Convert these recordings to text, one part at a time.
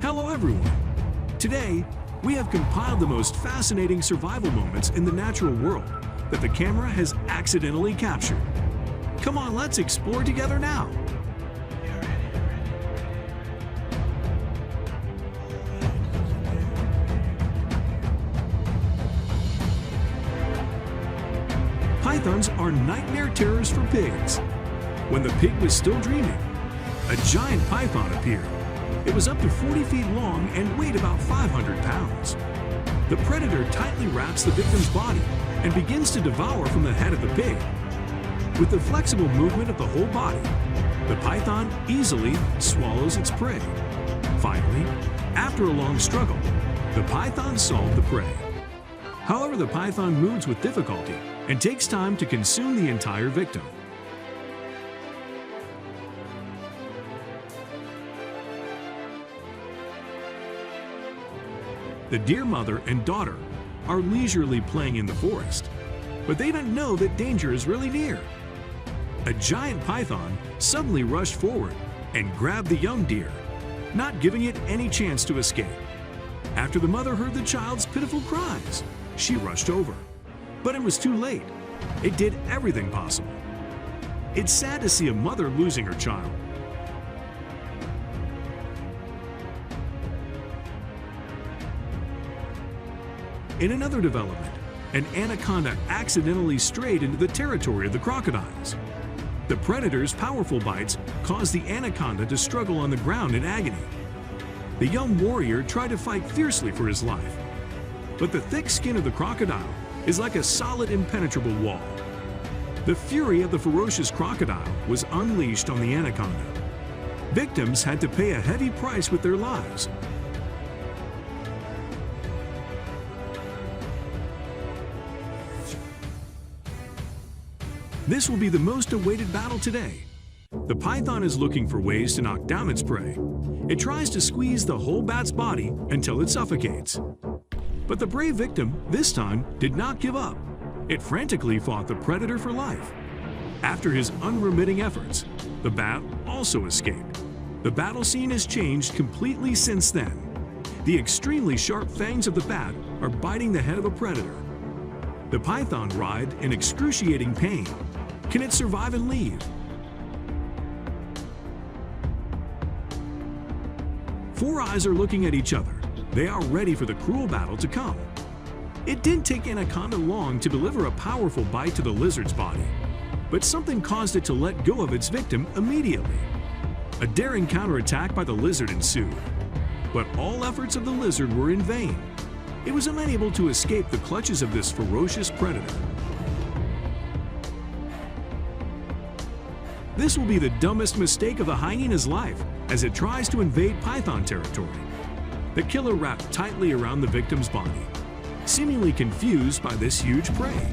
Hello everyone! Today, we have compiled the most fascinating survival moments in the natural world that the camera has accidentally captured. Come on, let's explore together now! Pythons are nightmare terrors for pigs. When the pig was still dreaming, a giant python appeared. It was up to 40 feet long and weighed about 500 pounds. The predator tightly wraps the victim's body and begins to devour from the head of the pig. With the flexible movement of the whole body, the python easily swallows its prey. Finally, after a long struggle, the python solved the prey. However, the python moves with difficulty and takes time to consume the entire victim. The deer mother and daughter are leisurely playing in the forest, but they don't know that danger is really near. A giant python suddenly rushed forward and grabbed the young deer, not giving it any chance to escape. After the mother heard the child's pitiful cries, she rushed over. But it was too late. It did everything possible. It's sad to see a mother losing her child. In another development, an anaconda accidentally strayed into the territory of the crocodiles. The predator's powerful bites caused the anaconda to struggle on the ground in agony. The young warrior tried to fight fiercely for his life, but the thick skin of the crocodile is like a solid, impenetrable wall. The fury of the ferocious crocodile was unleashed on the anaconda. Victims had to pay a heavy price with their lives. This will be the most awaited battle today. The python is looking for ways to knock down its prey. It tries to squeeze the whole bat's body until it suffocates. But the brave victim, this time, did not give up. It frantically fought the predator for life. After his unremitting efforts, the bat also escaped. The battle scene has changed completely since then. The extremely sharp fangs of the bat are biting the head of a predator. The python writhed in excruciating pain. Can it survive and leave? Four eyes are looking at each other. They are ready for the cruel battle to come. It didn't take Anaconda long to deliver a powerful bite to the lizard's body, but something caused it to let go of its victim immediately. A daring counterattack by the lizard ensued, but all efforts of the lizard were in vain. It was unable to escape the clutches of this ferocious predator. This will be the dumbest mistake of the hyena's life as it tries to invade python territory. The killer wrapped tightly around the victim's body, seemingly confused by this huge prey.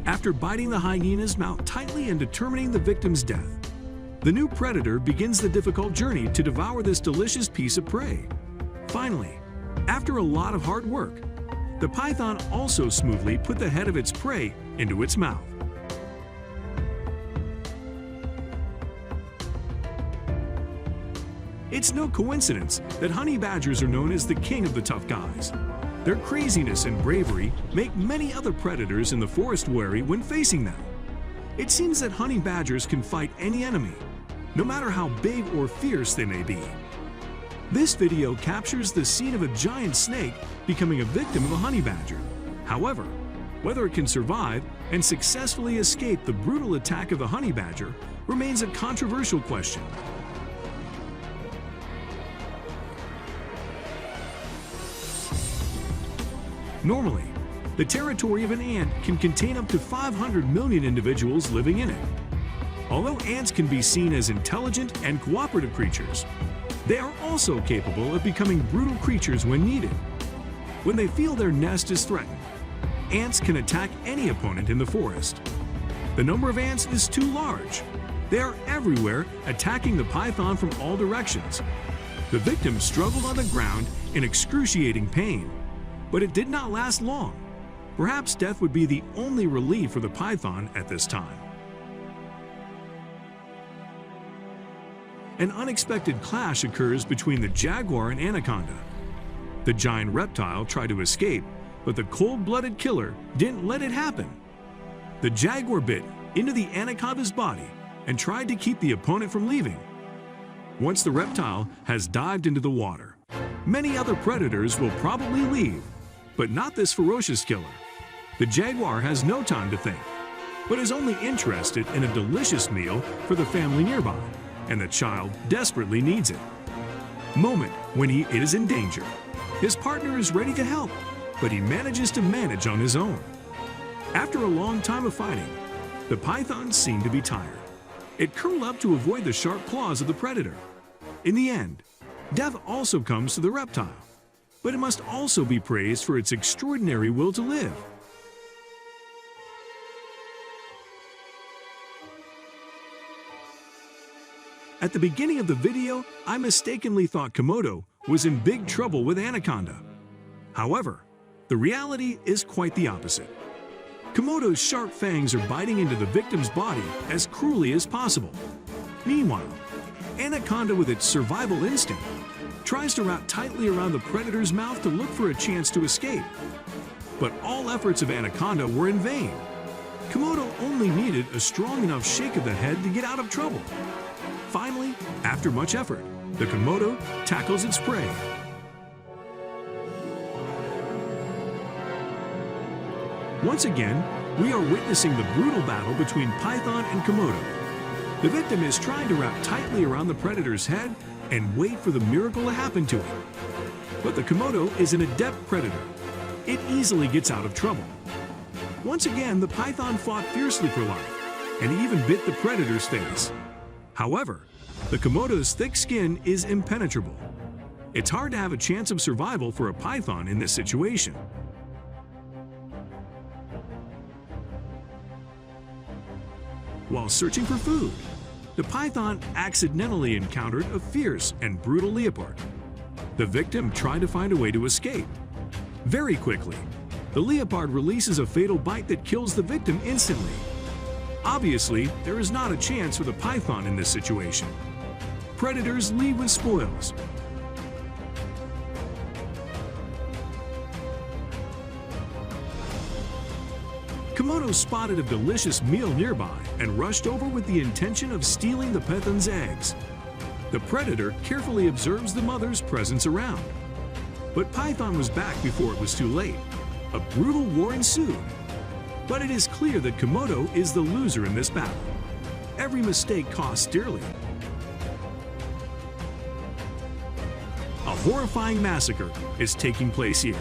After biting the hyena's mouth tightly and determining the victim's death, the new predator begins the difficult journey to devour this delicious piece of prey. Finally, after a lot of hard work, the python also smoothly put the head of its prey into its mouth. It's no coincidence that honey badgers are known as the king of the tough guys. Their craziness and bravery make many other predators in the forest wary when facing them. It seems that honey badgers can fight any enemy, no matter how big or fierce they may be. This video captures the scene of a giant snake becoming a victim of a honey badger. However, whether it can survive and successfully escape the brutal attack of the honey badger remains a controversial question. Normally, the territory of an ant can contain up to 500 million individuals living in it. Although ants can be seen as intelligent and cooperative creatures, they are also capable of becoming brutal creatures when needed. When they feel their nest is threatened, ants can attack any opponent in the forest. The number of ants is too large. They are everywhere, attacking the python from all directions. The victim struggled on the ground in excruciating pain, but it did not last long. Perhaps death would be the only relief for the python at this time. An unexpected clash occurs between the jaguar and anaconda. The giant reptile tried to escape, but the cold-blooded killer didn't let it happen. The jaguar bit into the anaconda's body and tried to keep the opponent from leaving. Once the reptile has dived into the water, many other predators will probably leave, but not this ferocious killer. The jaguar has no time to think, but is only interested in a delicious meal for the family nearby, and the child desperately needs it. Moment when he is in danger. His partner is ready to help, but he manages to manage on his own. After a long time of fighting, the python seemed to be tired. It curled up to avoid the sharp claws of the predator. In the end, death also comes to the reptile, but it must also be praised for its extraordinary will to live. At the beginning of the video, I mistakenly thought Komodo was in big trouble with anaconda. However, the reality is quite the opposite. Komodo's sharp fangs are biting into the victim's body as cruelly as possible. Meanwhile, anaconda, with its survival instinct, tries to wrap tightly around the predator's mouth to look for a chance to escape. But all efforts of anaconda were in vain. Komodo only needed a strong enough shake of the head to get out of trouble. Finally, after much effort, the Komodo tackles its prey. Once again, we are witnessing the brutal battle between python and Komodo. The victim is trying to wrap tightly around the predator's head and wait for the miracle to happen to it. But the Komodo is an adept predator. It easily gets out of trouble. Once again, the python fought fiercely for life and even bit the predator's face. However, the Komodo's thick skin is impenetrable. It's hard to have a chance of survival for a python in this situation. While searching for food, the python accidentally encountered a fierce and brutal leopard. The victim tried to find a way to escape. Very quickly, the leopard releases a fatal bite that kills the victim instantly. Obviously, there is not a chance for the python in this situation. Predators leave with spoils. Komodo spotted a delicious meal nearby and rushed over with the intention of stealing the python's eggs. The predator carefully observes the mother's presence around. But python was back before it was too late. A brutal war ensued. But it is clear that Komodo is the loser in this battle. Every mistake costs dearly. A horrifying massacre is taking place here.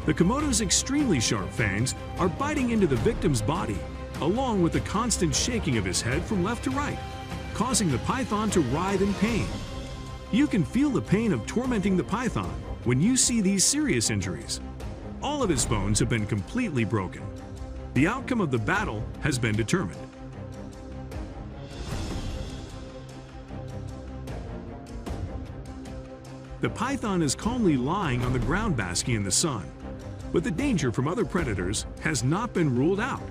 The Komodo's extremely sharp fangs are biting into the victim's body, along with the constant shaking of his head from left to right, causing the python to writhe in pain. You can feel the pain of tormenting the python when you see these serious injuries. All of his bones have been completely broken. The outcome of the battle has been determined. The python is calmly lying on the ground basking in the sun, but the danger from other predators has not been ruled out.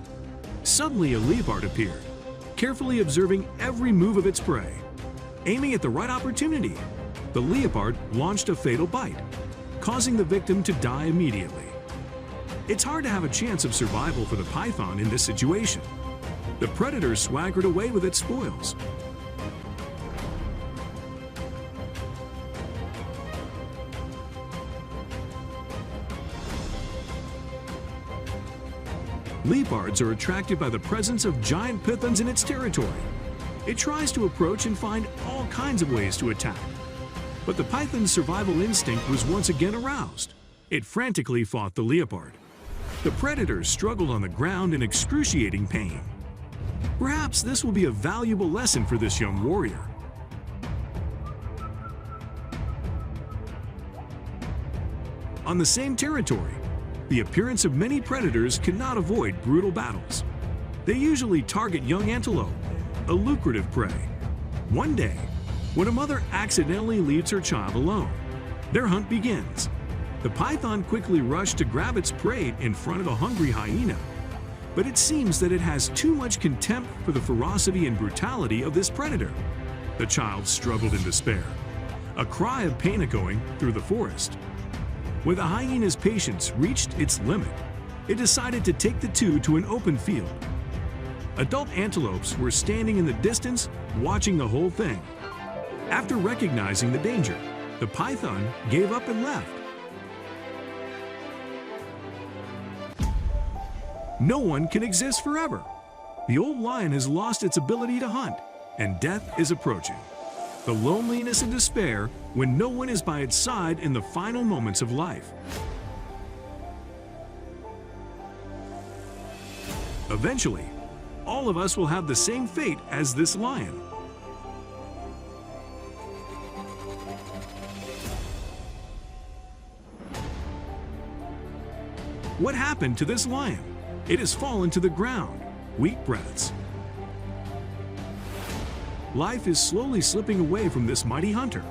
Suddenly a leopard appeared, carefully observing every move of its prey. Aiming at the right opportunity, the leopard launched a fatal bite, causing the victim to die immediately. It's hard to have a chance of survival for the python in this situation. The predator swaggered away with its spoils. Leopards are attracted by the presence of giant pythons in its territory. It tries to approach and find all kinds of ways to attack. But the python's survival instinct was once again aroused. It frantically fought the leopard. The predator struggled on the ground in excruciating pain. Perhaps this will be a valuable lesson for this young warrior. On the same territory, the appearance of many predators cannot avoid brutal battles. They usually target young antelope, a lucrative prey. One day, when a mother accidentally leaves her child alone, their hunt begins. The python quickly rushed to grab its prey in front of a hungry hyena, but it seems that it has too much contempt for the ferocity and brutality of this predator. The child struggled in despair, a cry of pain echoing through the forest. When the hyena's patience reached its limit, it decided to take the two to an open field. Adult antelopes were standing in the distance, watching the whole thing. After recognizing the danger, the python gave up and left. No one can exist forever. The old lion has lost its ability to hunt, and death is approaching. The loneliness and despair when no one is by its side in the final moments of life. Eventually, all of us will have the same fate as this lion. What happened to this lion? It has fallen to the ground, weak breaths. Life is slowly slipping away from this mighty hunter.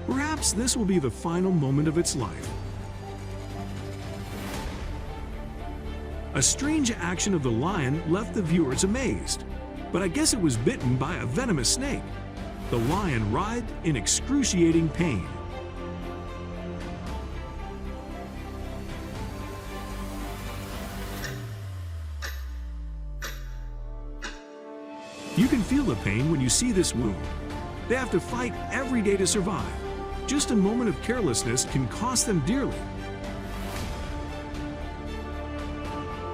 Perhaps this will be the final moment of its life. A strange action of the lion left the viewers amazed, but I guess it was bitten by a venomous snake. The lion writhed in excruciating pain. You can feel the pain when you see this wound. They have to fight every day to survive. Just a moment of carelessness can cost them dearly.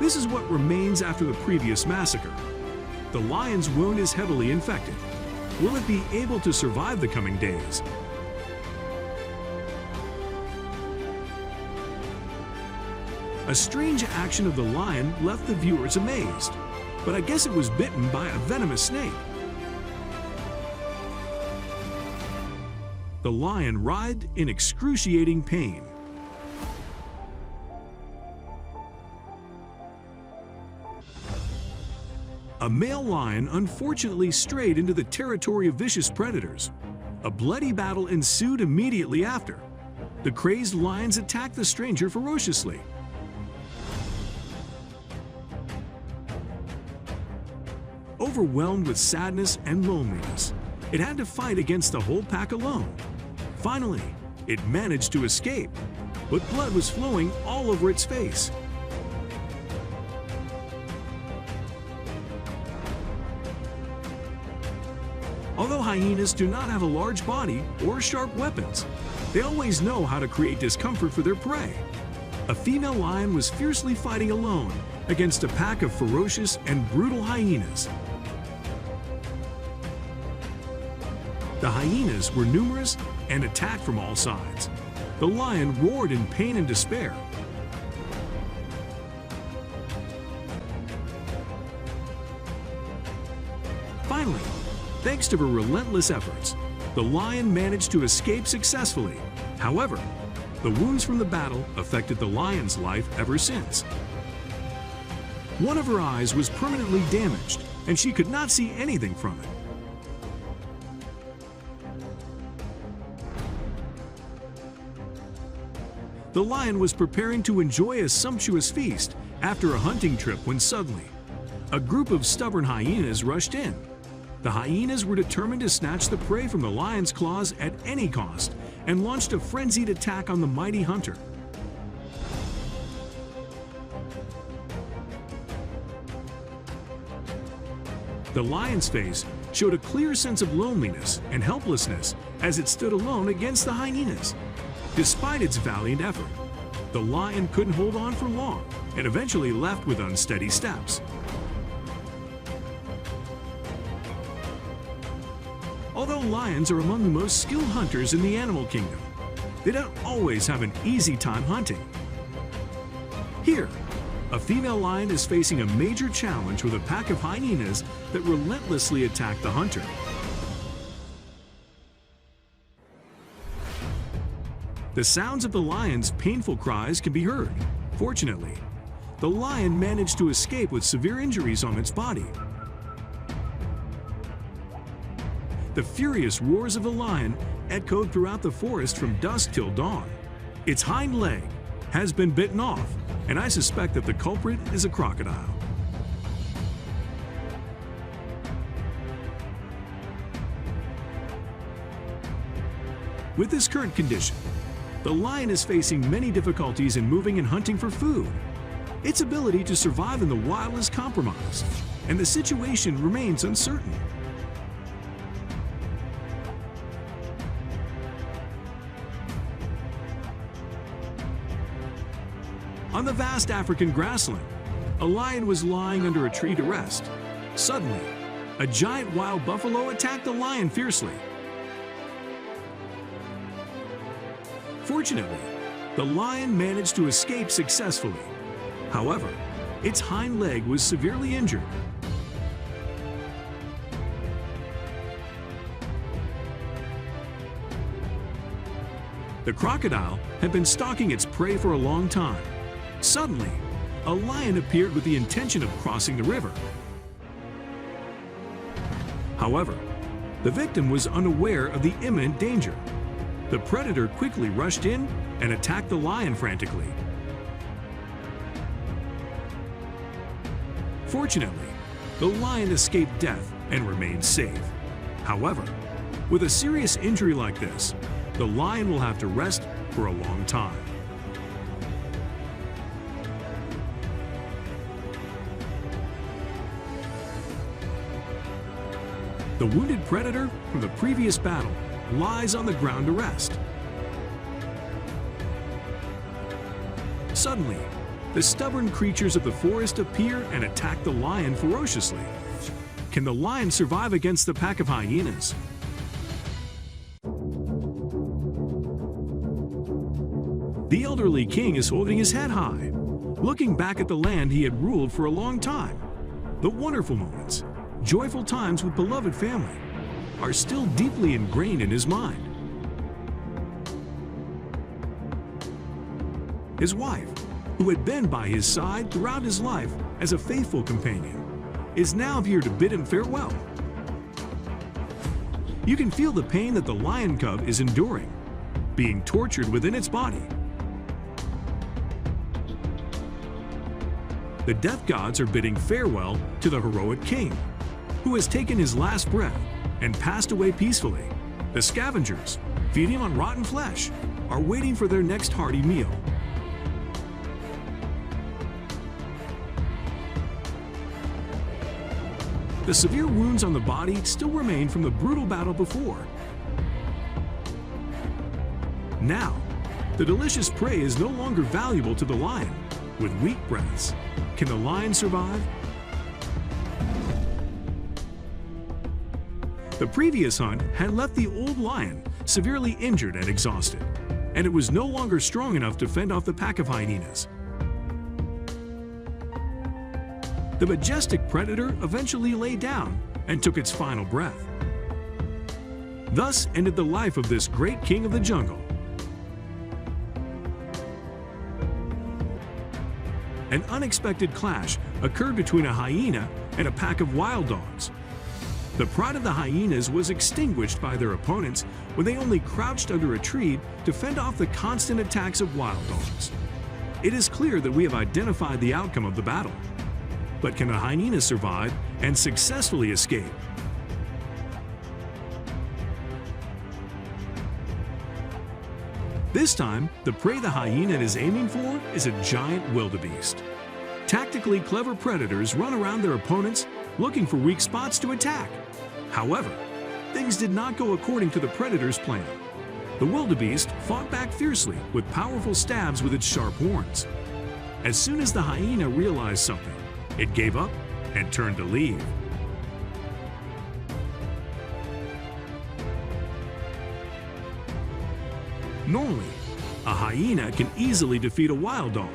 This is what remains after the previous massacre. The lion's wound is heavily infected. Will it be able to survive the coming days? A strange action of the lion left the viewers amazed, but I guess it was bitten by a venomous snake. The lion writhed in excruciating pain. A male lion unfortunately strayed into the territory of vicious predators. A bloody battle ensued immediately after. The crazed lions attacked the stranger ferociously. Overwhelmed with sadness and loneliness, it had to fight against the whole pack alone. Finally, it managed to escape, but blood was flowing all over its face. Although hyenas do not have a large body or sharp weapons, they always know how to create discomfort for their prey. A female lion was fiercely fighting alone against a pack of ferocious and brutal hyenas. The hyenas were numerous and attacked from all sides. The lion roared in pain and despair. Finally, thanks to her relentless efforts, the lion managed to escape successfully. However, the wounds from the battle affected the lion's life ever since. One of her eyes was permanently damaged, and she could not see anything from it. The lion was preparing to enjoy a sumptuous feast after a hunting trip when suddenly, a group of stubborn hyenas rushed in. The hyenas were determined to snatch the prey from the lion's claws at any cost and launched a frenzied attack on the mighty hunter. The lion's face showed a clear sense of loneliness and helplessness as it stood alone against the hyenas. Despite its valiant effort, the lion couldn't hold on for long and eventually left with unsteady steps. Although lions are among the most skilled hunters in the animal kingdom, they don't always have an easy time hunting. Here, a female lion is facing a major challenge with a pack of hyenas that relentlessly attack the hunter. The sounds of the lion's painful cries can be heard. Fortunately, the lion managed to escape with severe injuries on its body. The furious roars of the lion echoed throughout the forest from dusk till dawn. Its hind leg has been bitten off, and I suspect that the culprit is a crocodile. With this current condition, the lion is facing many difficulties in moving and hunting for food. Its ability to survive in the wild is compromised, and the situation remains uncertain. On the vast African grassland, a lion was lying under a tree to rest. Suddenly, a giant wild buffalo attacked the lion fiercely. Fortunately, the lion managed to escape successfully. However, its hind leg was severely injured. The crocodile had been stalking its prey for a long time. Suddenly, a lion appeared with the intention of crossing the river. However, the victim was unaware of the imminent danger. The predator quickly rushed in and attacked the lion frantically. Fortunately, the lion escaped death and remained safe. However, with a serious injury like this, the lion will have to rest for a long time. The wounded predator from the previous battle lies on the ground to rest. Suddenly, the stubborn creatures of the forest appear and attack the lion ferociously. Can the lion survive against the pack of hyenas? The elderly king is holding his head high, looking back at the land he had ruled for a long time. The wonderful moments, joyful times with beloved family, are still deeply ingrained in his mind. His wife, who had been by his side throughout his life as a faithful companion, is now here to bid him farewell. You can feel the pain that the lion cub is enduring, being tortured within its body. The death gods are bidding farewell to the heroic king, who has taken his last breath and passed away peacefully. The scavengers, feeding on rotten flesh, are waiting for their next hearty meal. The severe wounds on the body still remain from the brutal battle before. Now, the delicious prey is no longer valuable to the lion. With weak breaths, can the lion survive? The previous hunt had left the old lion severely injured and exhausted, and it was no longer strong enough to fend off the pack of hyenas. The majestic predator eventually lay down and took its final breath. Thus ended the life of this great king of the jungle. An unexpected clash occurred between a hyena and a pack of wild dogs. The pride of the hyenas was extinguished by their opponents when they only crouched under a tree to fend off the constant attacks of wild dogs. It is clear that we have identified the outcome of the battle. But can the hyena survive and successfully escape? This time, the prey the hyena is aiming for is a giant wildebeest. Tactically clever predators run around their opponents looking for weak spots to attack. However, things did not go according to the predator's plan. The wildebeest fought back fiercely with powerful stabs with its sharp horns. As soon as the hyena realized something, it gave up and turned to leave. Normally, a hyena can easily defeat a wild dog,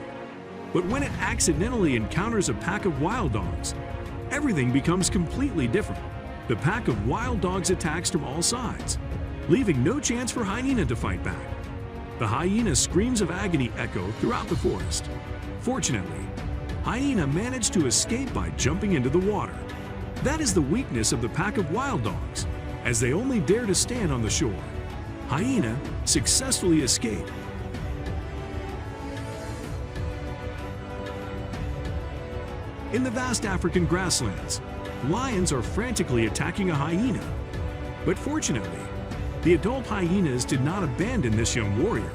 but when it accidentally encounters a pack of wild dogs, everything becomes completely different. The pack of wild dogs attacks from all sides, leaving no chance for hyena to fight back. The hyena's screams of agony echo throughout the forest. Fortunately, hyena managed to escape by jumping into the water. That is the weakness of the pack of wild dogs, as they only dare to stand on the shore. Hyena successfully escaped. In the vast African grasslands, lions are frantically attacking a hyena. But fortunately, The adult hyenas did not abandon this young warrior.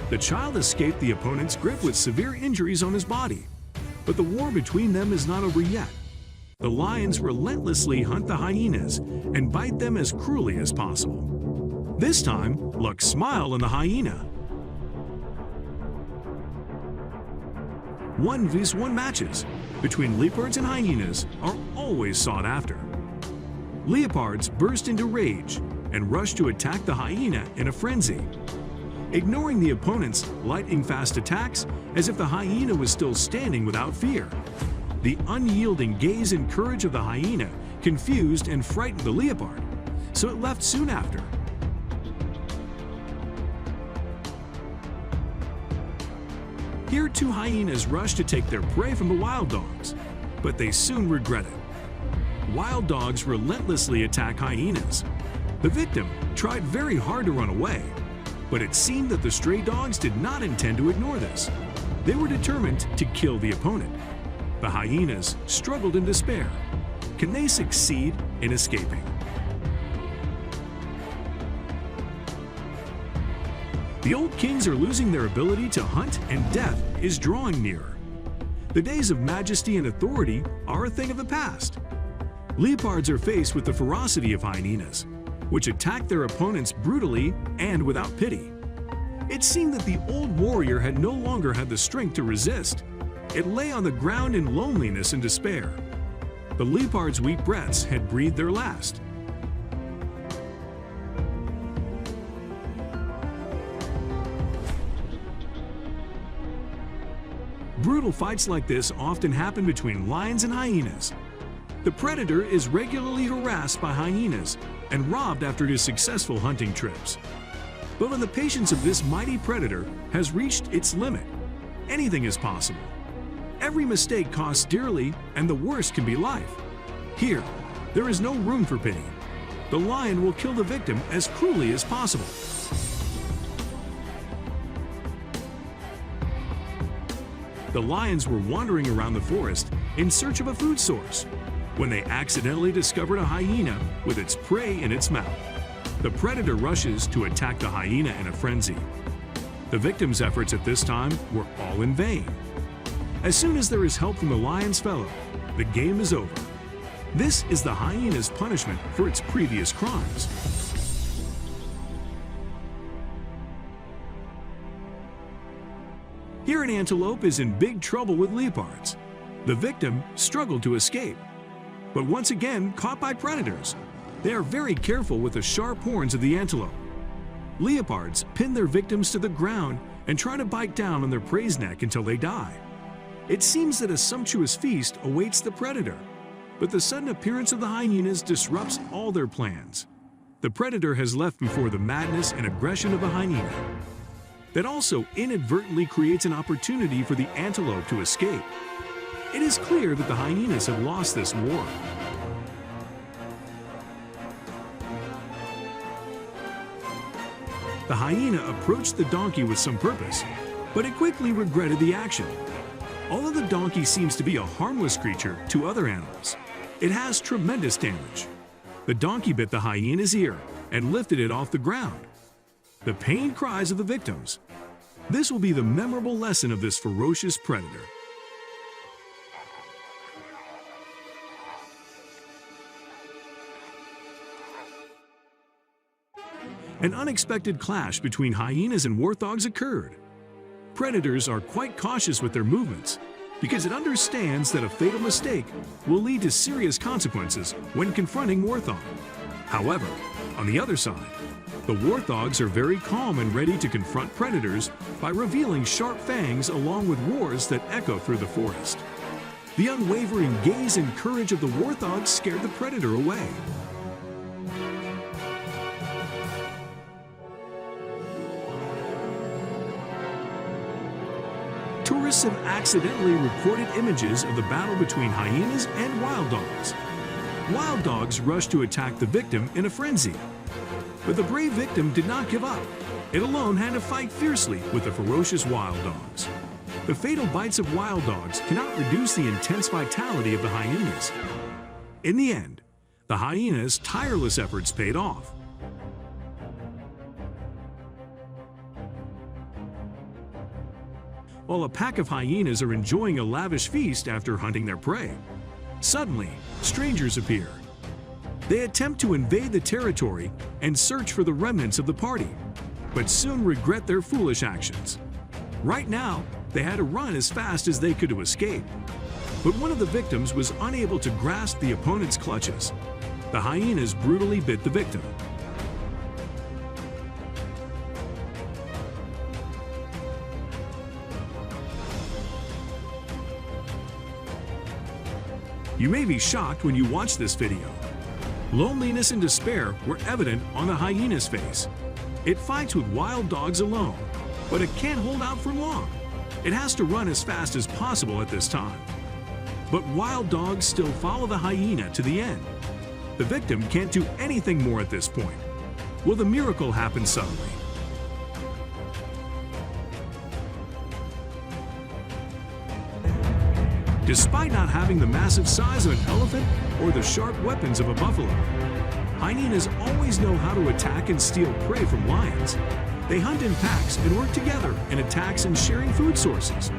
The child escaped the opponent's grip with severe injuries on his body. But the war between them is not over yet. The lions relentlessly hunt the hyenas and bite them as cruelly as possible. This time, luck smiled on the hyena. 1v1 matches between leopards and hyenas are always sought after. Leopards burst into rage and rush to attack the hyena in a frenzy, ignoring the opponent's lightning-fast attacks as if the hyena was still standing without fear. The unyielding gaze and courage of the hyena confused and frightened the leopard, so it left soon after. Here, two hyenas rush to take their prey from the wild dogs, but they soon regret it. Wild dogs relentlessly attack hyenas. The victim tried very hard to run away, but it seemed that the stray dogs did not intend to ignore this. They were determined to kill the opponent. The hyenas struggled in despair. Can they succeed in escaping? The old kings are losing their ability to hunt, and death is drawing nearer. The days of majesty and authority are a thing of the past. Leopards are faced with the ferocity of hyenas, which attack their opponents brutally and without pity. It seemed that the old warrior had no longer had the strength to resist. It lay on the ground in loneliness and despair. The leopard's weak breaths had breathed their last. Brutal fights like this often happen between lions and hyenas. The predator is regularly harassed by hyenas and robbed after his successful hunting trips. But when the patience of this mighty predator has reached its limit, anything is possible. Every mistake costs dearly, and the worst can be life. Here, there is no room for pity. The lion will kill the victim as cruelly as possible. The lions were wandering around the forest in search of a food source when they accidentally discovered a hyena with its prey in its mouth. The predator rushes to attack the hyena in a frenzy. The victim's efforts at this time were all in vain. As soon as there is help from the lion's fellow, the game is over. This is the hyena's punishment for its previous crimes. Here an antelope is in big trouble with leopards. The victim struggled to escape, but once again caught by predators. They are very careful with the sharp horns of the antelope. Leopards pin their victims to the ground and try to bite down on their prey's neck until they die. It seems that a sumptuous feast awaits the predator, but the sudden appearance of the hyenas disrupts all their plans. The predator has left before the madness and aggression of the hyena. That also inadvertently creates an opportunity for the antelope to escape. It is clear that the hyenas have lost this war. The hyena approached the donkey with some purpose, but it quickly regretted the action. Although the donkey seems to be a harmless creature to other animals, it has tremendous damage. The donkey bit the hyena's ear and lifted it off the ground. The pained cries of the victims. This will be the memorable lesson of this ferocious predator. An unexpected clash between hyenas and warthogs occurred. Predators are quite cautious with their movements because it understands that a fatal mistake will lead to serious consequences when confronting warthog. However, on the other side, the warthogs are very calm and ready to confront predators by revealing sharp fangs along with roars that echo through the forest. The unwavering gaze and courage of the warthog scared the predator away. Tourists have accidentally reported images of the battle between hyenas and wild dogs. Wild dogs rushed to attack the victim in a frenzy. But the brave victim did not give up. It alone had to fight fiercely with the ferocious wild dogs. The fatal bites of wild dogs cannot reduce the intense vitality of the hyenas. In the end, the hyenas' tireless efforts paid off. while a pack of hyenas are enjoying a lavish feast after hunting their prey. Suddenly, strangers appear. They attempt to invade the territory and search for the remnants of the party, but soon regret their foolish actions. Right now, they had to run as fast as they could to escape. But one of the victims was unable to grasp the opponent's clutches. The hyenas brutally bit the victim. You may be shocked when you watch this video. Loneliness and despair were evident on the hyena's face. It fights with wild dogs alone, but it can't hold out for long. It has to run as fast as possible at this time. But wild dogs still follow the hyena to the end. The victim can't do anything more at this point. Will the miracle happen suddenly? Despite not having the massive size of an elephant or the sharp weapons of a buffalo, hyenas always know how to attack and steal prey from lions. They hunt in packs and work together in attacks and sharing food sources.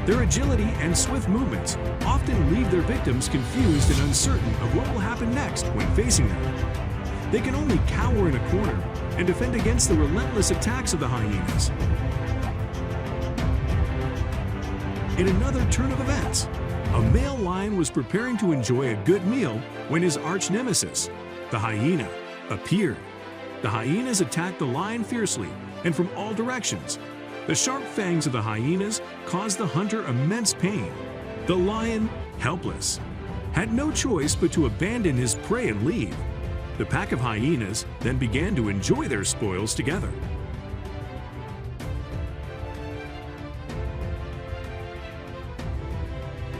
Their agility and swift movements often leave their victims confused and uncertain of what will happen next when facing them. They can only cower in a corner and defend against the relentless attacks of the hyenas. In another turn of events, a male lion was preparing to enjoy a good meal when his arch nemesis, the hyena, appeared. The hyenas attacked the lion fiercely and from all directions. The sharp fangs of the hyenas caused the hunter immense pain. The lion, helpless, had no choice but to abandon his prey and leave. The pack of hyenas then began to enjoy their spoils together.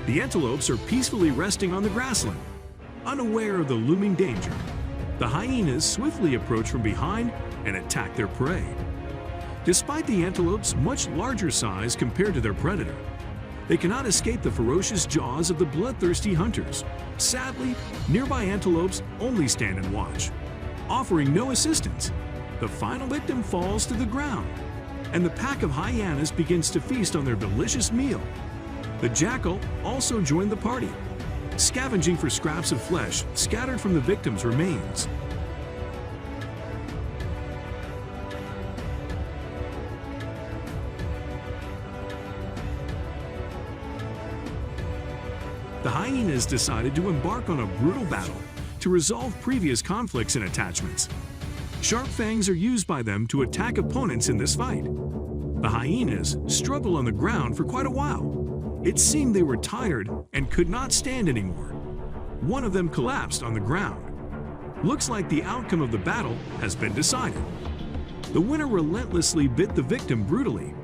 The antelopes are peacefully resting on the grassland, unaware of the looming danger. The hyenas swiftly approach from behind and attack their prey. Despite the antelope's much larger size compared to their predator, they cannot escape the ferocious jaws of the bloodthirsty hunters. Sadly, nearby antelopes only stand and watch, offering no assistance. The final victim falls to the ground, and the pack of hyenas begins to feast on their delicious meal. The jackal also joined the party, scavenging for scraps of flesh scattered from the victim's remains. The hyenas decided to embark on a brutal battle to resolve previous conflicts and attachments. Sharp fangs are used by them to attack opponents in this fight. The hyenas struggled on the ground for quite a while. It seemed they were tired and could not stand anymore. One of them collapsed on the ground. Looks like the outcome of the battle has been decided. The winner relentlessly bit the victim brutally.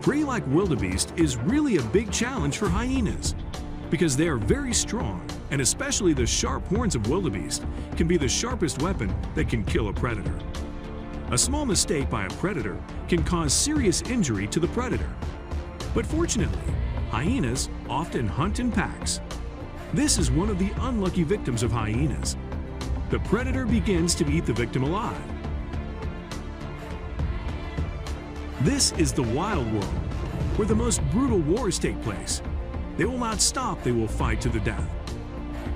Prey like wildebeest is really a big challenge for hyenas because they are very strong, and especially the sharp horns of wildebeest can be the sharpest weapon that can kill a predator. A small mistake by a predator can cause serious injury to the predator. But fortunately, hyenas often hunt in packs. This is one of the unlucky victims of hyenas. The predator begins to eat the victim alive. This is the wild world, where the most brutal wars take place. They will not stop, they will fight to the death.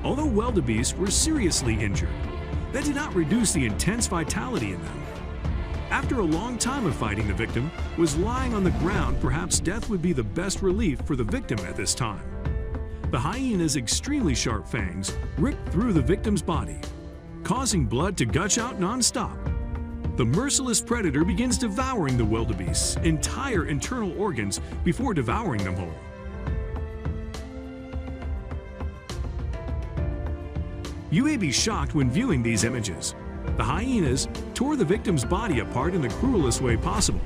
Although wildebeest were seriously injured, that did not reduce the intense vitality in them. After a long time of fighting, the victim was lying on the ground. Perhaps death would be the best relief for the victim at this time. The hyena's extremely sharp fangs ripped through the victim's body, causing blood to gush out non-stop. The merciless predator begins devouring the wildebeest's entire internal organs before devouring them whole. You may be shocked when viewing these images. The hyenas tore the victim's body apart in the cruelest way possible,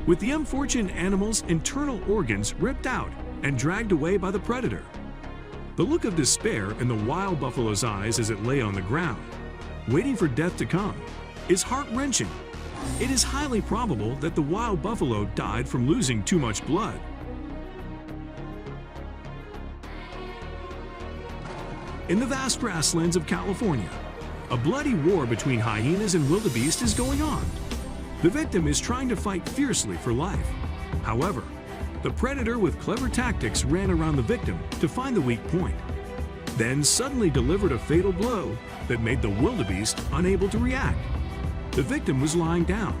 with the unfortunate animal's internal organs ripped out and dragged away by the predator. The look of despair in the wild buffalo's eyes as it lay on the ground, waiting for death to come, is heart-wrenching. It is highly probable that the wild buffalo died from losing too much blood. In the vast grasslands of California, A bloody war between hyenas and wildebeest is going on. The victim is trying to fight fiercely for life. However, the predator with clever tactics ran around the victim to find the weak point, then suddenly delivered a fatal blow that made the wildebeest unable to react. The victim was lying down.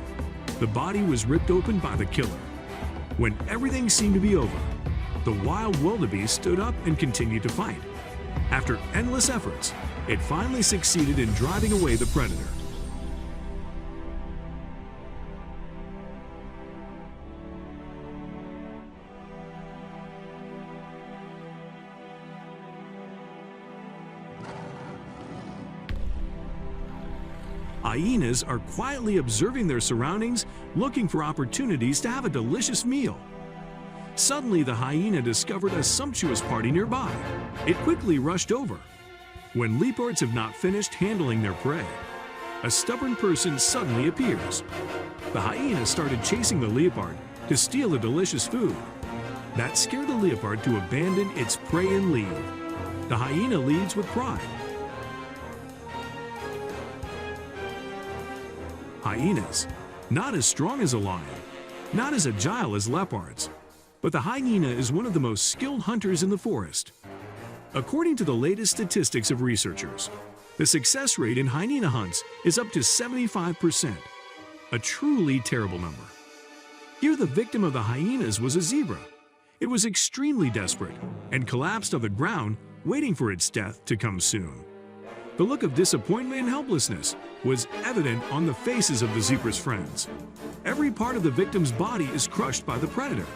The body was ripped open by the killer. When everything seemed to be over, the wild wildebeest stood up and continued to fight. After endless efforts, it finally succeeded in driving away the predator. Hyenas are quietly observing their surroundings, looking for opportunities to have a delicious meal. Suddenly, the hyena discovered a sumptuous party nearby. It quickly rushed over. When leopards have not finished handling their prey, a stubborn person suddenly appears. The hyena started chasing the leopard to steal the delicious food. That scared the leopard to abandon its prey and leave. The hyena leads with pride. Hyenas, not as strong as a lion, not as agile as leopards, but the hyena is one of the most skilled hunters in the forest. According to the latest statistics of researchers, the success rate in hyena hunts is up to 75%, a truly terrible number. Here the victim of the hyenas was a zebra. It was extremely desperate and collapsed on the ground, waiting for its death to come soon. The look of disappointment and helplessness was evident on the faces of the zebra's friends. Every part of the victim's body is crushed by the predator.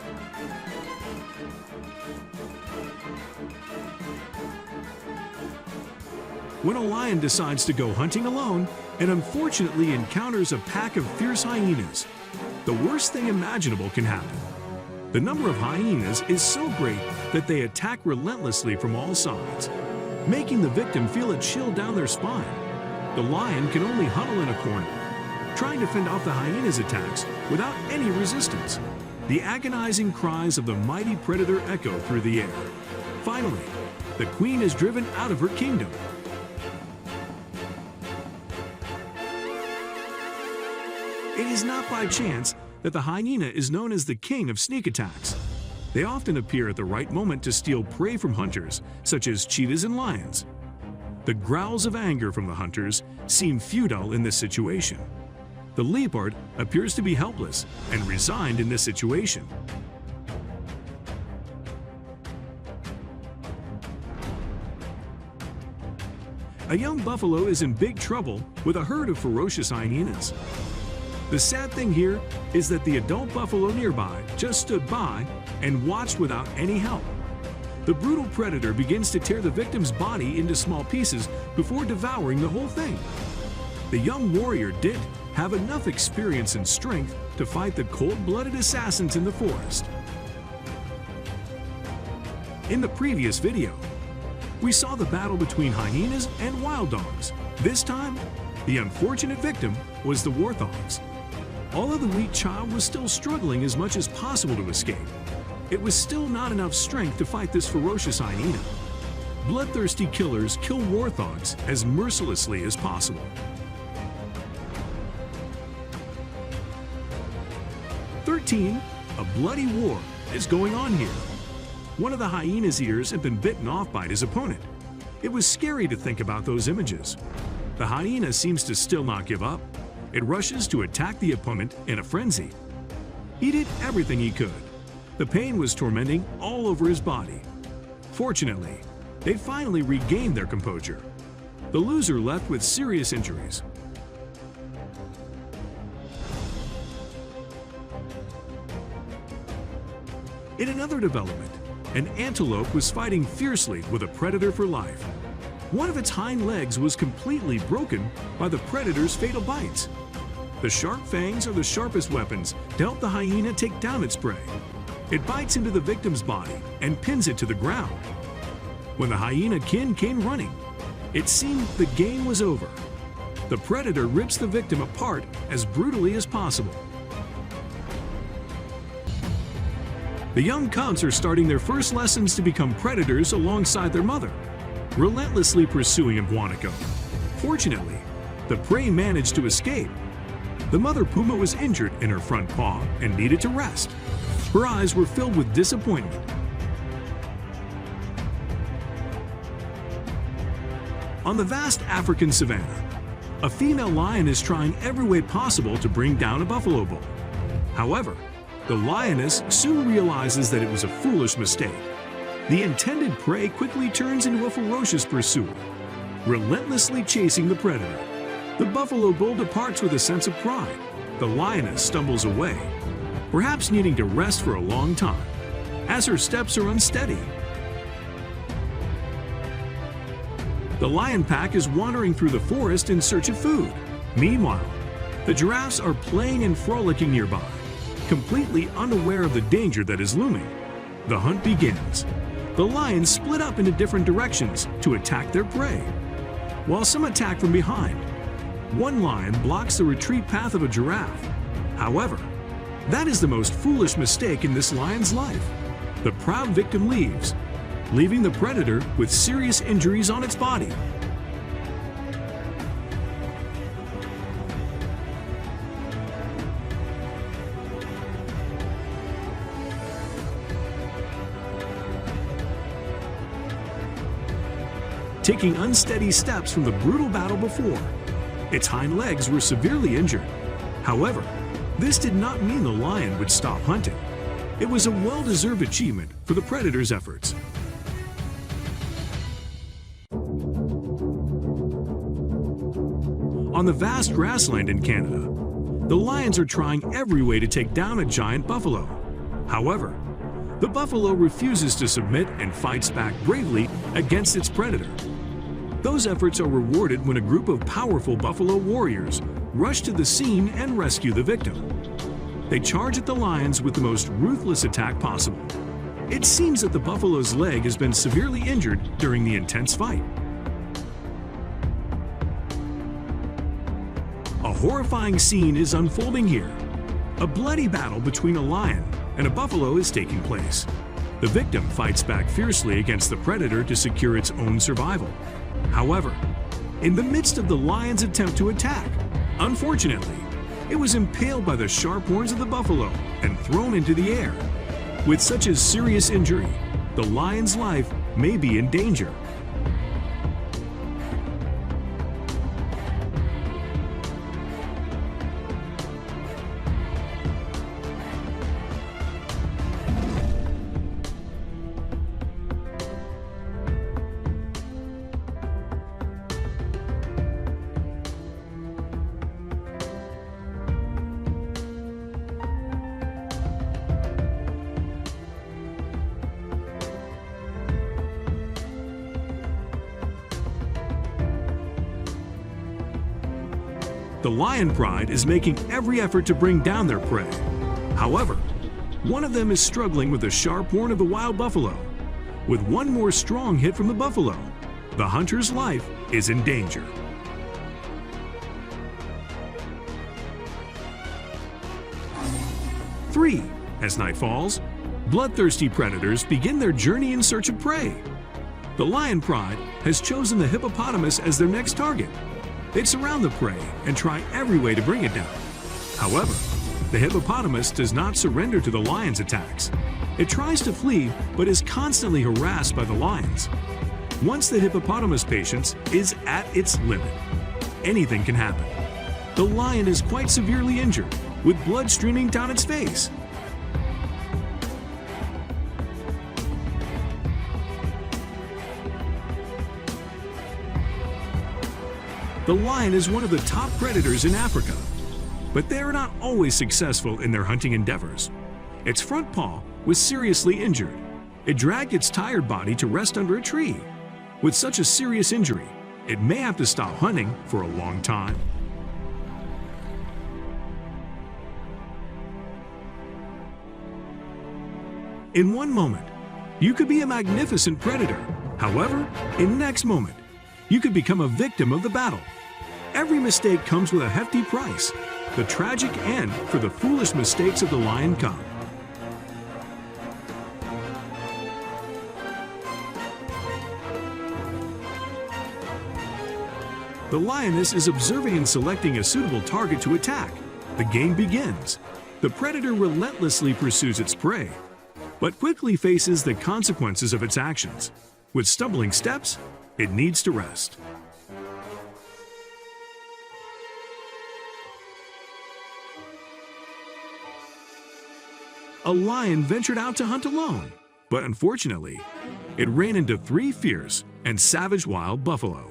When a lion decides to go hunting alone and unfortunately encounters a pack of fierce hyenas, the worst thing imaginable can happen. The number of hyenas is so great that they attack relentlessly from all sides, making the victim feel a chill down their spine. The lion can only huddle in a corner, trying to fend off the hyena's attacks without any resistance. The agonizing cries of the mighty predator echo through the air. Finally, the queen is driven out of her kingdom. It is not by chance that the hyena is known as the king of sneak attacks. They often appear at the right moment to steal prey from hunters, such as cheetahs and lions. The growls of anger from the hunters seem futile in this situation. The leopard appears to be helpless and resigned in this situation. A young buffalo is in big trouble with a herd of ferocious hyenas. The sad thing here is that the adult buffalo nearby just stood by and watched without any help. The brutal predator begins to tear the victim's body into small pieces before devouring the whole thing. The young warrior did have enough experience and strength to fight the cold-blooded assassins in the forest. In the previous video, we saw the battle between hyenas and wild dogs. This time, the unfortunate victim was the warthogs. Although the weak child was still struggling as much as possible to escape, it was still not enough strength to fight this ferocious hyena. Bloodthirsty killers kill warthogs as mercilessly as possible. 13. A bloody war is going on here. One of the hyena's ears had been bitten off by his opponent. It was scary to think about those images. The hyena seems to still not give up. It rushes to attack the opponent in a frenzy. He did everything he could. The pain was tormenting all over his body. Fortunately, they finally regained their composure. The loser left with serious injuries. In another development, an antelope was fighting fiercely with a predator for life. One of its hind legs was completely broken by the predator's fatal bites. The sharp fangs are the sharpest weapons to help the hyena take down its prey. It bites into the victim's body and pins it to the ground. When the hyena kin came running, it seemed the game was over. The predator rips the victim apart as brutally as possible. The young cubs are starting their first lessons to become predators alongside their mother, relentlessly pursuing a guanaco. Unfortunately, the prey managed to escape. The mother puma was injured in her front paw and needed to rest. Her eyes were filled with disappointment. On the vast African savanna, a female lion is trying every way possible to bring down a buffalo bull. However, the lioness soon realizes that it was a foolish mistake. The intended prey quickly turns into a ferocious pursuer, relentlessly chasing the predator. The buffalo bull departs with a sense of pride. The lioness stumbles away, perhaps needing to rest for a long time, as her steps are unsteady. The lion pack is wandering through the forest in search of food. Meanwhile, the giraffes are playing and frolicking nearby, completely unaware of the danger that is looming. The hunt begins. The lions split up into different directions to attack their prey, while some attack from behind. One lion blocks the retreat path of a giraffe. However, that is the most foolish mistake in this lion's life. The proud victim leaves, leaving the predator with serious injuries on its body. Taking unsteady steps from the brutal battle before, its hind legs were severely injured. However, this did not mean the lion would stop hunting. It was a well-deserved achievement for the predator's efforts. On the vast grassland in Canada, the lions are trying every way to take down a giant buffalo. However, the buffalo refuses to submit and fights back bravely against its predator. Those efforts are rewarded when a group of powerful buffalo warriors rush to the scene and rescue the victim. They charge at the lions with the most ruthless attack possible. It seems that the buffalo's leg has been severely injured during the intense fight. A horrifying scene is unfolding here. A bloody battle between a lion and a buffalo is taking place. The victim fights back fiercely against the predator to secure its own survival. However, in the midst of the lion's attempt to attack, unfortunately, it was impaled by the sharp horns of the buffalo and thrown into the air. With such a serious injury, the lion's life may be in danger. The lion pride is making every effort to bring down their prey. However, one of them is struggling with the sharp horn of the wild buffalo. With one more strong hit from the buffalo, the hunter's life is in danger. Three, as night falls, bloodthirsty predators begin their journey in search of prey. The lion pride has chosen the hippopotamus as their next target. They surround the prey and try every way to bring it down. However, the hippopotamus does not surrender to the lion's attacks. It tries to flee, but is constantly harassed by the lions. Once the hippopotamus patience is at its limit, anything can happen. The lion is quite severely injured, with blood streaming down its face. The lion is one of the top predators in Africa, but they are not always successful in their hunting endeavors. Its front paw was seriously injured. It dragged its tired body to rest under a tree. With such a serious injury, it may have to stop hunting for a long time. In one moment, you could be a magnificent predator. However, in the next moment, you could become a victim of the battle. Every mistake comes with a hefty price, the tragic end for the foolish mistakes of the lion cub. The lioness is observing and selecting a suitable target to attack. The game begins. The predator relentlessly pursues its prey, but quickly faces the consequences of its actions. With stumbling steps, it needs to rest. A lion ventured out to hunt alone, but unfortunately, it ran into 3 fierce and savage wild buffalo.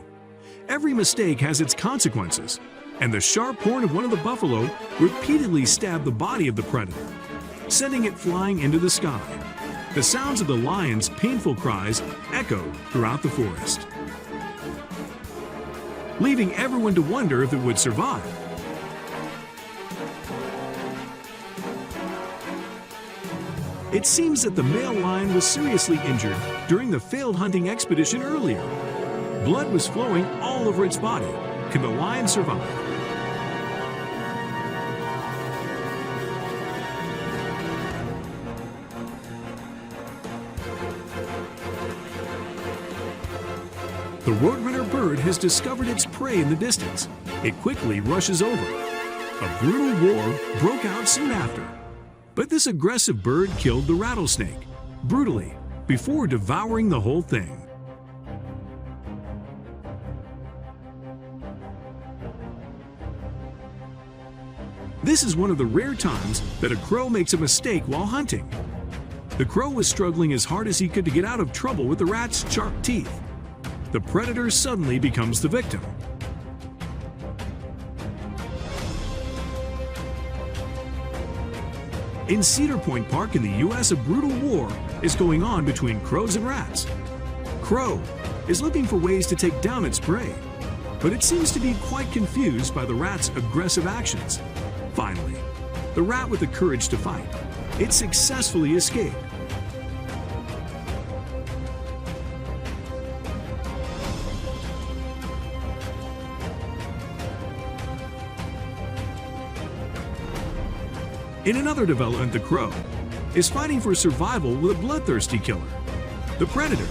Every mistake has its consequences, and the sharp horn of one of the buffalo repeatedly stabbed the body of the predator, sending it flying into the sky. The sounds of the lion's painful cries echoed throughout the forest, leaving everyone to wonder if it would survive. It seems that the male lion was seriously injured during the failed hunting expedition earlier. Blood was flowing all over its body. Can the lion survive? The roadrunner bird has discovered its prey in the distance. It quickly rushes over. A brutal war broke out soon after. But this aggressive bird killed the rattlesnake, brutally, before devouring the whole thing. This is one of the rare times that a crow makes a mistake while hunting. The crow was struggling as hard as he could to get out of trouble with the rat's sharp teeth. The predator suddenly becomes the victim. In Cedar Point Park in the U.S., a brutal war is going on between crows and rats. Crow is looking for ways to take down its prey, but it seems to be quite confused by the rat's aggressive actions. Finally, the rat with the courage to fight, it successfully escaped. In another development, the crow is fighting for survival with a bloodthirsty killer. The predator,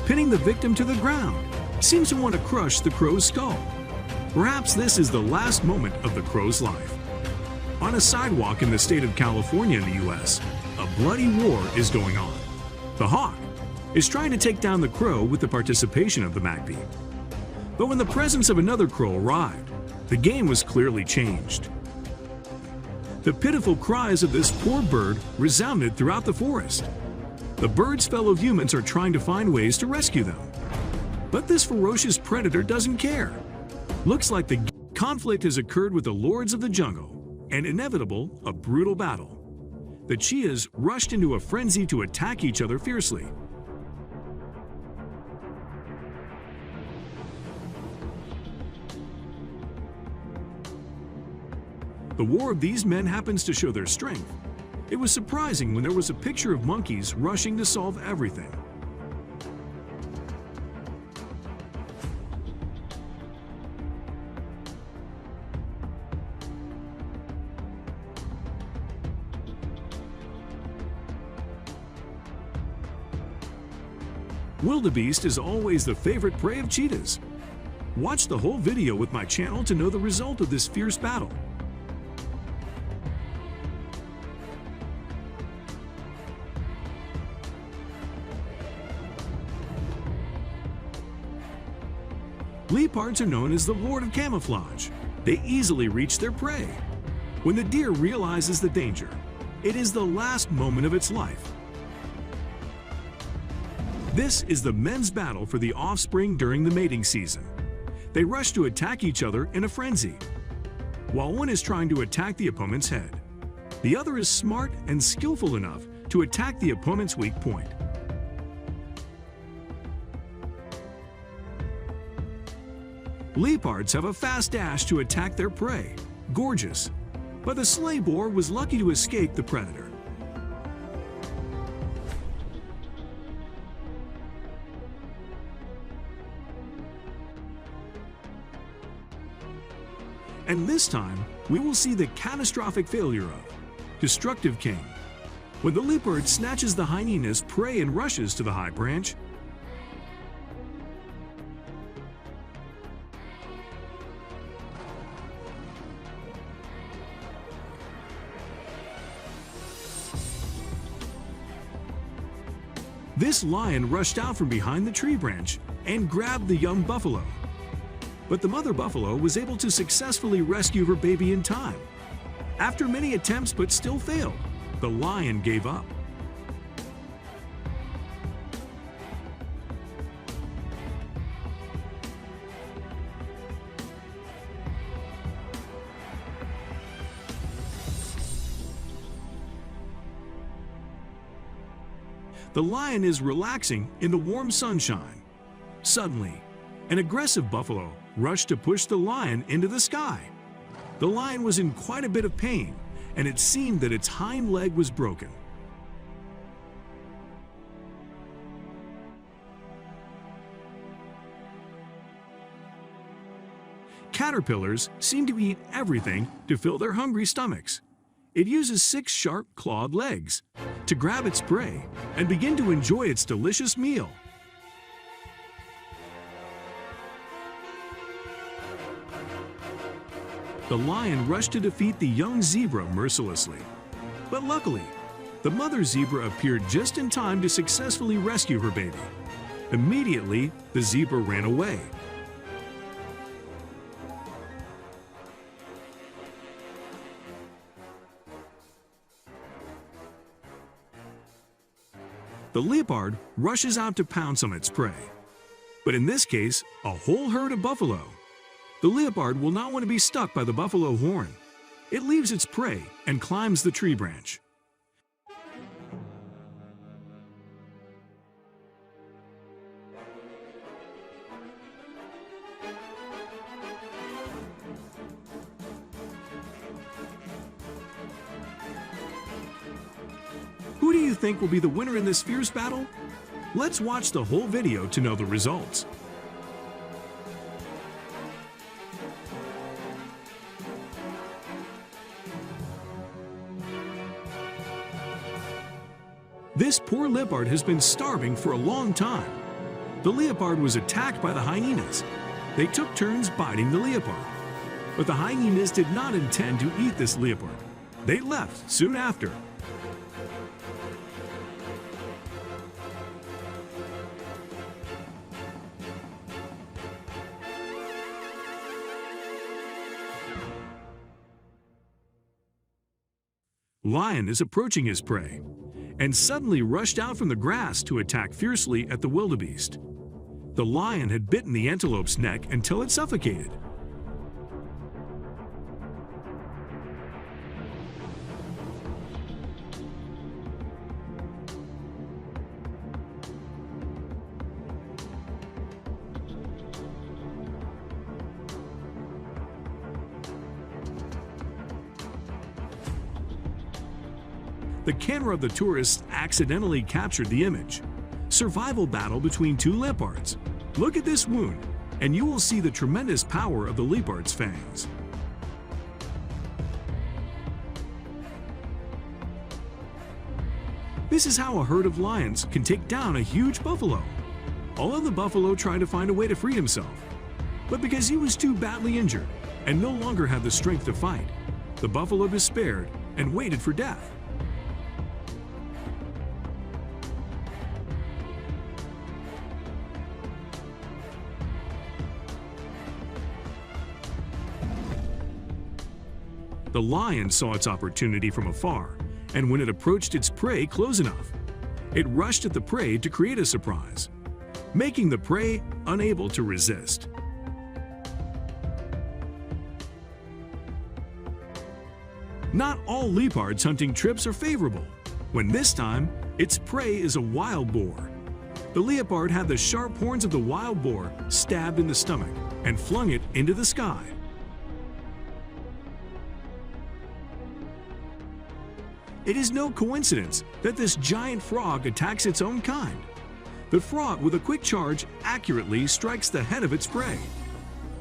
pinning the victim to the ground, seems to want to crush the crow's skull. Perhaps this is the last moment of the crow's life. On a sidewalk in the state of California in the U.S., a bloody war is going on. The hawk is trying to take down the crow with the participation of the magpie. But when the presence of another crow arrived, the game was clearly changed. The pitiful cries of this poor bird resounded throughout the forest. The bird's fellow humans are trying to find ways to rescue them. But this ferocious predator doesn't care. Looks like the conflict has occurred with the lords of the jungle, and inevitable, a brutal battle. The cheetahs rushed into a frenzy to attack each other fiercely. The war of these men happens to show their strength. It was surprising when there was a picture of monkeys rushing to solve everything. Wildebeest is always the favorite prey of cheetahs. Watch the whole video with my channel to know the result of this fierce battle. Leopards are known as the lord of camouflage. They easily reach their prey. When the deer realizes the danger, it is the last moment of its life. This is the men's battle for the offspring during the mating season. They rush to attack each other in a frenzy. While one is trying to attack the opponent's head, the other is smart and skillful enough to attack the opponent's weak point. Leopards have a fast dash to attack their prey, gorgeous, but the sleigh boar was lucky to escape the predator. And this time, we will see the catastrophic failure of Destructive King. When the leopard snatches the hyena's prey and rushes to the high branch, This lion rushed out from behind the tree branch and grabbed the young buffalo. But the mother buffalo was able to successfully rescue her baby in time. After many attempts but still failed, the lion gave up. The lion is relaxing in the warm sunshine. Suddenly, an aggressive buffalo rushed to push the lion into the sky. The lion was in quite a bit of pain, and it seemed that its hind leg was broken. Caterpillars seem to eat everything to fill their hungry stomachs. It uses 6 sharp clawed legs to grab its prey and begin to enjoy its delicious meal. The lion rushed to defeat the young zebra mercilessly. But luckily, the mother zebra appeared just in time to successfully rescue her baby. Immediately, the zebra ran away. The leopard rushes out to pounce on its prey. But in this case, a whole herd of buffalo. The leopard will not want to be stuck by the buffalo horn. It leaves its prey and climbs the tree branch. Who do you think will be the winner in this fierce battle? Let's watch the whole video to know the results. This poor leopard has been starving for a long time. The leopard was attacked by the hyenas. They took turns biting the leopard. But the hyenas did not intend to eat this leopard. They left soon after. Lion is approaching his prey and suddenly rushed out from the grass to attack fiercely at the wildebeest. The lion had bitten the antelope's neck until it suffocated. The camera of the tourists accidentally captured the image. Survival battle between 2 leopards. Look at this wound, and you will see the tremendous power of the leopard's fangs. This is how a herd of lions can take down a huge buffalo. Although the buffalo tried to find a way to free himself, but because he was too badly injured and no longer had the strength to fight, the buffalo despaired and waited for death. The lion saw its opportunity from afar, and when it approached its prey close enough, it rushed at the prey to create a surprise, making the prey unable to resist. Not all leopards hunting trips are favorable, when this time its prey is a wild boar. The leopard had the sharp horns of the wild boar stabbed in the stomach and flung it into the sky. It is no coincidence that this giant frog attacks its own kind. The frog, with a quick charge, accurately strikes the head of its prey.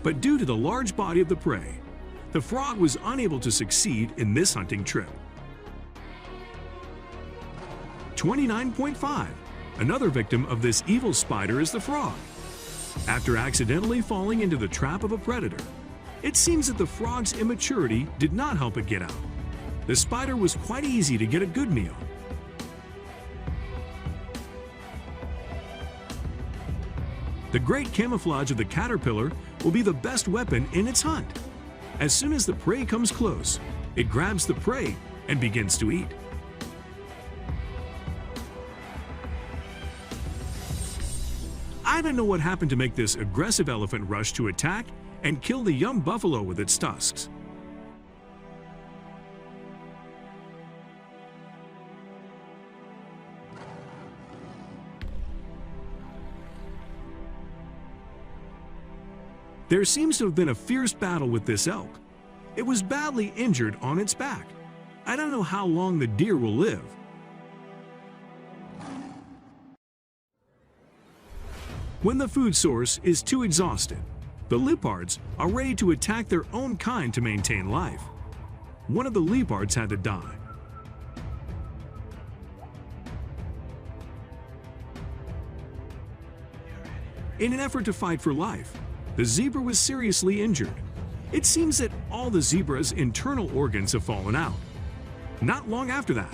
But due to the large body of the prey, the frog was unable to succeed in this hunting trip. 29.5. Another victim of this evil spider is the frog. After accidentally falling into the trap of a predator, it seems that the frog's immaturity did not help it get out. The spider was quite easy to get a good meal. The great camouflage of the caterpillar will be the best weapon in its hunt. As soon as the prey comes close, it grabs the prey and begins to eat. I don't know what happened to make this aggressive elephant rush to attack and kill the young buffalo with its tusks. There seems to have been a fierce battle with this elk. It was badly injured on its back. I don't know how long the deer will live. When the food source is too exhausted, the leopards are ready to attack their own kind to maintain life. One of the leopards had to die. In an effort to fight for life, the zebra was seriously injured. It seems that all the zebra's internal organs have fallen out. Not long after that,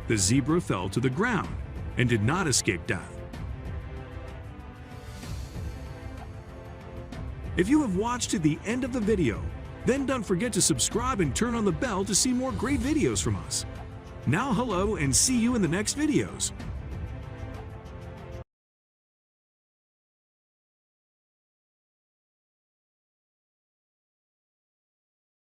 the zebra fell to the ground and did not escape death. If you have watched to the end of the video, then don't forget to subscribe and turn on the bell to see more great videos from us. Now hello and see you in the next videos.